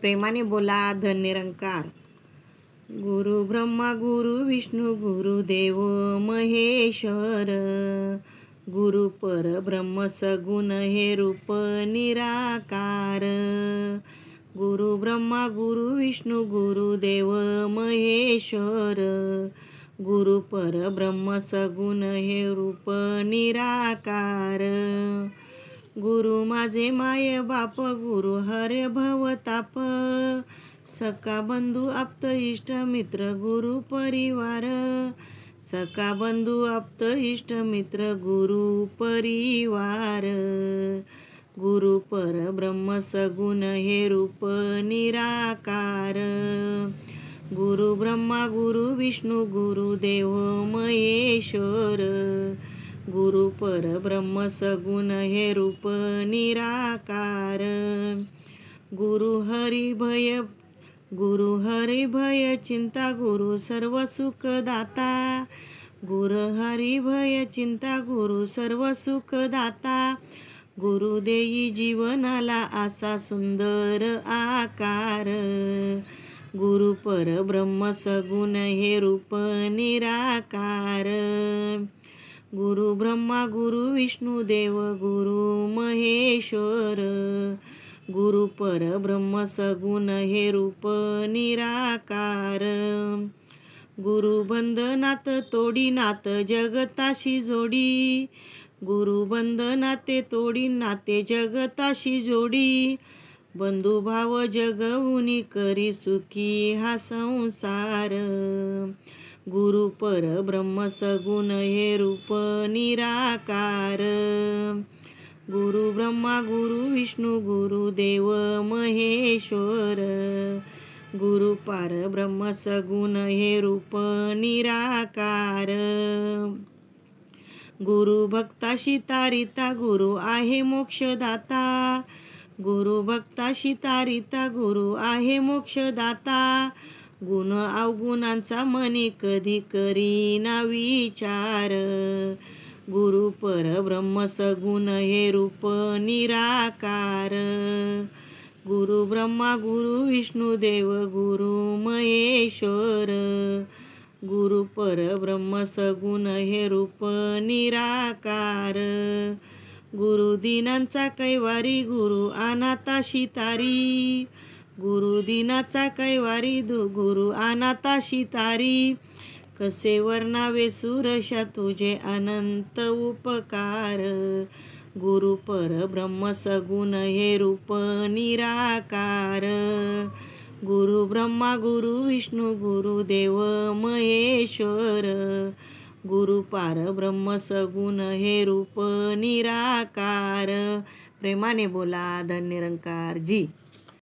प्रेमाने बोला धन निरंकार। गुरु ब्रह्मा गुरु विष्णू गुरुदेव महेश्वर, गुरु परब्रह्म सगुण हे रूप निराकार। गुरु ब्रह्मा गुरु विष्णू गुरुदेव महेश्वर, गुरु परब्रह्म सगुण हे रूप निराकार। गुरु माझे माय बाप, गुरु हरे भवताप, सखा बंधू आप्त इष्ट मित्र गुरु परिवार। सखा बंधू आप्त इष्ट मित्र गुरु परिवार। गुरु परब्रह्म सगुण हे रूप निराकार। गुरु ब्रह्मा गुरु विष्णू गुरुदेव महेश्वर, गुरु परब्रह्म सगुण हे रूप निराकार। गुरु हरि भय चिंता गुरु सर्व सुख दाता। गुरु हरि भय चिंता गुरु सर्व सुख दाता। गुरु देई जीवनाला असा सुंदर आकार। गुरु परब्रह्म सगुण हे रूप निराकार। गुरु ब्रह्मा गुरु विष्णू देव गुरु महेश्वर, गुरु परब्रह्म सगुण हे रूप निराकार। गुरु बंधनात तोडीनात जगताशी जोडी। गुरु बंधनाते तोडी नाते जगताशी जोडी। बंधुभाव जगवुनी करी सुखी हा संसार। गुरु परब्रह्म सगुण हे रूप निराकार। गुरु ब्रह्मा गुरु विष्णू गुरुदेव महेश्वर, गुरु परब्रह्म सगुण हे रूप निराकार। गुरु भक्ताशी तारिता गुरु आहे मोक्षदाता। गुरु भक्ताशी तारिता गुरु आहे मोक्षदाता। गुण अवगुणांचा मनी कधी करीना विचार। गुरु परब्रह्म सगुण हे रूप निराकार। गुरु ब्रह्मा गुरु विष्णू देव गुरु महेश्वर, गुरु परब्रह्म सगुण हे रूप निराकार। गुरु दिनांचा कैवारी गुरु अनाथाशी तारी। गुरु दिनाचा कैवारी गुरु अनाथाशी तारी। कसे वर्णावे सुरशा तुझे अनंत उपकार। गुरु परब्रह्म सगुण हे रूप निराकार। गुरु ब्रह्मा गुरु विष्णू गुरुदेव महेश्वर, गुरु परब्रह्म सगुण हे रूप निराकार। प्रेमाने बोला धन निरंकार जी।